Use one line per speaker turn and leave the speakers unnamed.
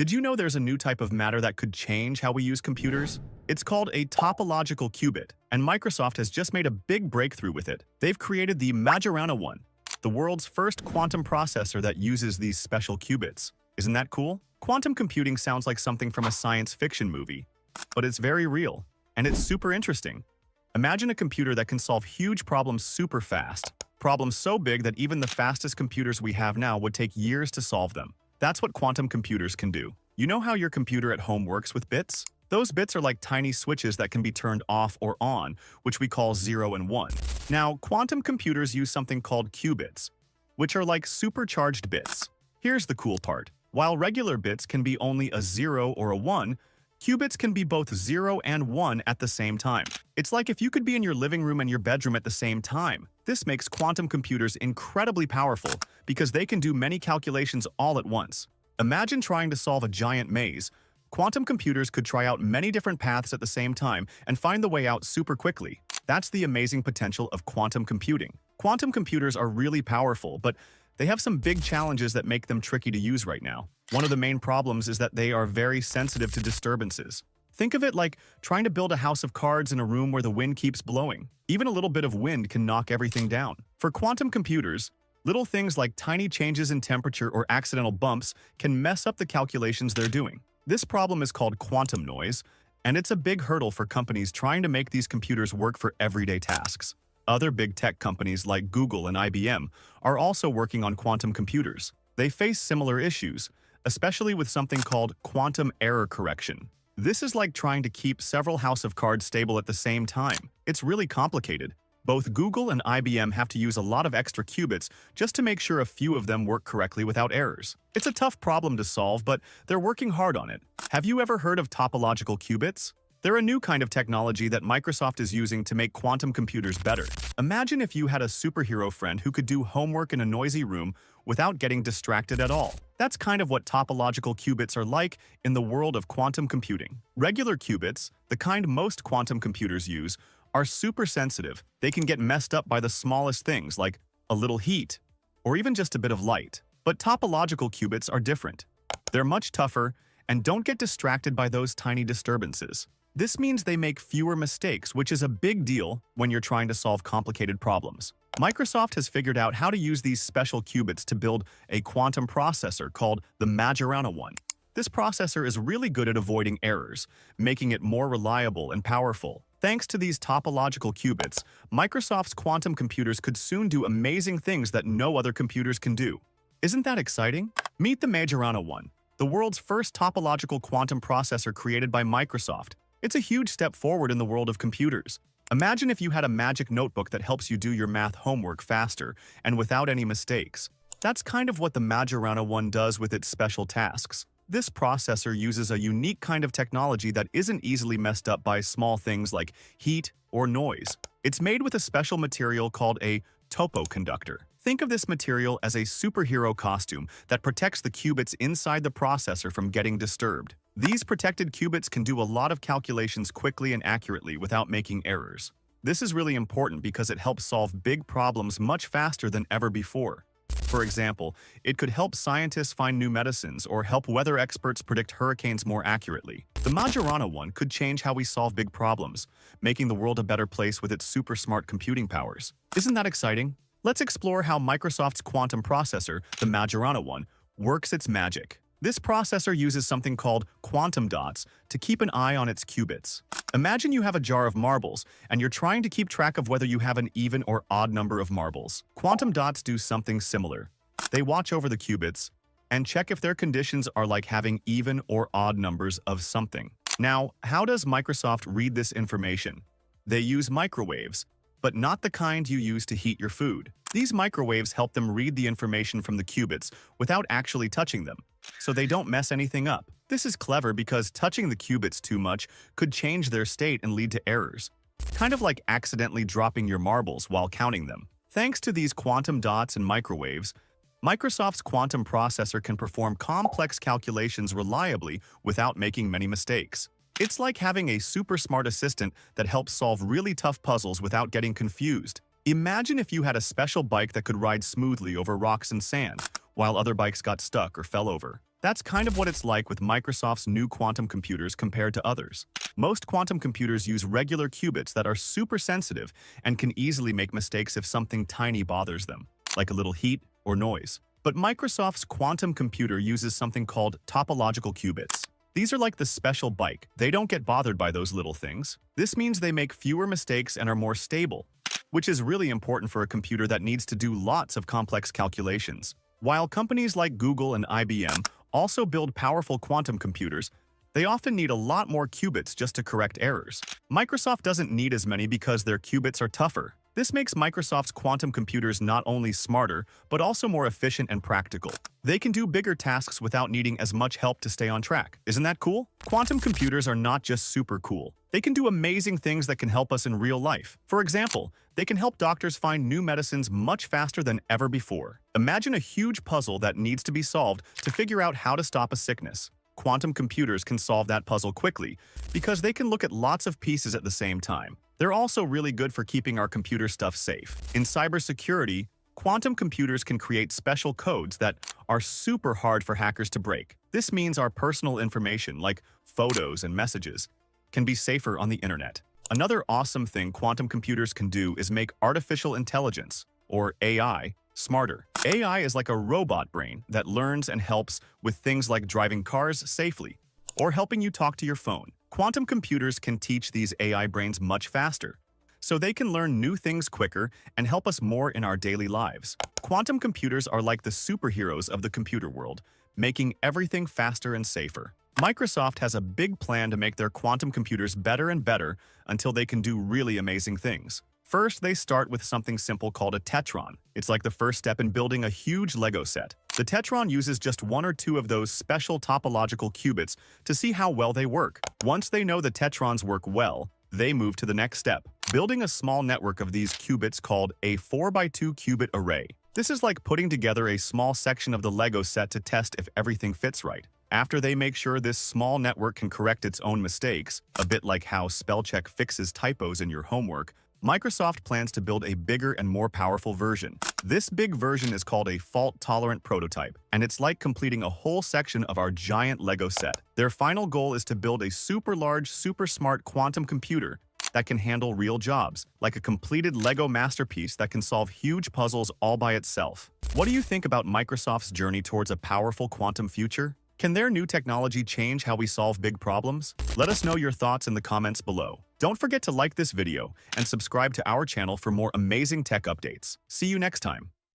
Did you know there's a new type of matter that could change how we use computers? It's called a topological qubit, and Microsoft has just made a big breakthrough with it. They've created the Majorana one, the world's first quantum processor that uses these special qubits. Isn't that cool? Quantum computing sounds like something from a science fiction movie, but it's very real, and it's super interesting. Imagine a computer that can solve huge problems super fast, problems so big that even the fastest computers we have now would take years to solve them. That's what quantum computers can do. You know how your computer at home works with bits? Those bits are like tiny switches that can be turned off or on, which we call 0 and 1. Now, quantum computers use something called qubits, which are like supercharged bits. Here's the cool part. While regular bits can be only a 0 or a 1, qubits can be both 0 and 1 at the same time. It's like if you could be in your living room and your bedroom at the same time. This makes quantum computers incredibly powerful because they can do many calculations all at once. Imagine trying to solve a giant maze. Quantum computers could try out many different paths at the same time and find the way out super quickly. That's the amazing potential of quantum computing. Quantum computers are really powerful, but they have some big challenges that make them tricky to use right now. One of the main problems is that they are very sensitive to disturbances. Think of it like trying to build a house of cards in a room where the wind keeps blowing. Even a little bit of wind can knock everything down. For quantum computers, little things like tiny changes in temperature or accidental bumps can mess up the calculations they're doing. This problem is called quantum noise, and it's a big hurdle for companies trying to make these computers work for everyday tasks. Other big tech companies like Google and IBM are also working on quantum computers. They face similar issues, especially with something called quantum error correction. This is like trying to keep several house of cards stable at the same time. It's really complicated. Both Google and IBM have to use a lot of extra qubits just to make sure a few of them work correctly without errors. It's a tough problem to solve, but they're working hard on it. Have you ever heard of topological qubits? They're a new kind of technology that Microsoft is using to make quantum computers better. Imagine if you had a superhero friend who could do homework in a noisy room without getting distracted at all. That's kind of what topological qubits are like in the world of quantum computing. Regular qubits, the kind most quantum computers use, are super sensitive. They can get messed up by the smallest things like a little heat or even just a bit of light. But topological qubits are different. They're much tougher and don't get distracted by those tiny disturbances. This means they make fewer mistakes, which is a big deal when you're trying to solve complicated problems. Microsoft has figured out how to use these special qubits to build a quantum processor called the Majorana one. This processor is really good at avoiding errors, making it more reliable and powerful. Thanks to these topological qubits, Microsoft's quantum computers could soon do amazing things that no other computers can do. Isn't that exciting? Meet the Majorana one, the world's first topological quantum processor created by Microsoft. It's a huge step forward in the world of computers. Imagine if you had a magic notebook that helps you do your math homework faster and without any mistakes. That's kind of what the Majorana one does with its special tasks. This processor uses a unique kind of technology that isn't easily messed up by small things like heat or noise. It's made with a special material called a topoconductor. Think of this material as a superhero costume that protects the qubits inside the processor from getting disturbed. These protected qubits can do a lot of calculations quickly and accurately without making errors. This is really important because it helps solve big problems much faster than ever before. For example, it could help scientists find new medicines or help weather experts predict hurricanes more accurately. The Majorana one could change how we solve big problems, making the world a better place with its super smart computing powers. Isn't that exciting? Let's explore how Microsoft's quantum processor, the Majorana one, works its magic. This processor uses something called quantum dots to keep an eye on its qubits. Imagine you have a jar of marbles, and you're trying to keep track of whether you have an even or odd number of marbles. Quantum dots do something similar. They watch over the qubits and check if their conditions are like having even or odd numbers of something. Now, how does Microsoft read this information? They use microwaves, but not the kind you use to heat your food. These microwaves help them read the information from the qubits without actually touching them, so they don't mess anything up. This is clever because touching the qubits too much could change their state and lead to errors, kind of like accidentally dropping your marbles while counting them. Thanks to these quantum dots and microwaves, Microsoft's quantum processor can perform complex calculations reliably without making many mistakes. It's like having a super smart assistant that helps solve really tough puzzles without getting confused. Imagine if you had a special bike that could ride smoothly over rocks and sand, while other bikes got stuck or fell over. That's kind of what it's like with Microsoft's new quantum computers compared to others. Most quantum computers use regular qubits that are super sensitive and can easily make mistakes if something tiny bothers them, like a little heat or noise. But Microsoft's quantum computer uses something called topological qubits. These are like the special bike. They don't get bothered by those little things. This means they make fewer mistakes and are more stable, which is really important for a computer that needs to do lots of complex calculations. While companies like Google and IBM also build powerful quantum computers, they often need a lot more qubits just to correct errors. Microsoft doesn't need as many because their qubits are tougher. This makes Microsoft's quantum computers not only smarter, but also more efficient and practical. They can do bigger tasks without needing as much help to stay on track. Isn't that cool? Quantum computers are not just super cool. They can do amazing things that can help us in real life. For example, they can help doctors find new medicines much faster than ever before. Imagine a huge puzzle that needs to be solved to figure out how to stop a sickness. Quantum computers can solve that puzzle quickly because they can look at lots of pieces at the same time. They're also really good for keeping our computer stuff safe. In cybersecurity, quantum computers can create special codes that are super hard for hackers to break. This means our personal information, like photos and messages, can be safer on the internet. Another awesome thing quantum computers can do is make artificial intelligence, or AI, smarter. AI is like a robot brain that learns and helps with things like driving cars safely or helping you talk to your phone. Quantum computers can teach these AI brains much faster, so they can learn new things quicker and help us more in our daily lives. Quantum computers are like the superheroes of the computer world, making everything faster and safer. Microsoft has a big plan to make their quantum computers better and better until they can do really amazing things. First, they start with something simple called a tetron. It's like the first step in building a huge Lego set. The tetron uses just one or two of those special topological qubits to see how well they work. Once they know the tetrons work well, they move to the next step, building a small network of these qubits called a 4x2 qubit array. This is like putting together a small section of the Lego set to test if everything fits right. After they make sure this small network can correct its own mistakes, a bit like how spell check fixes typos in your homework, Microsoft plans to build a bigger and more powerful version. This big version is called a fault-tolerant prototype, and it's like completing a whole section of our giant Lego set. Their final goal is to build a super large, super smart quantum computer that can handle real jobs, like a completed Lego masterpiece that can solve huge puzzles all by itself. What do you think about Microsoft's journey towards a powerful quantum future? Can their new technology change how we solve big problems? Let us know your thoughts in the comments below. Don't forget to like this video and subscribe to our channel for more amazing tech updates. See you next time.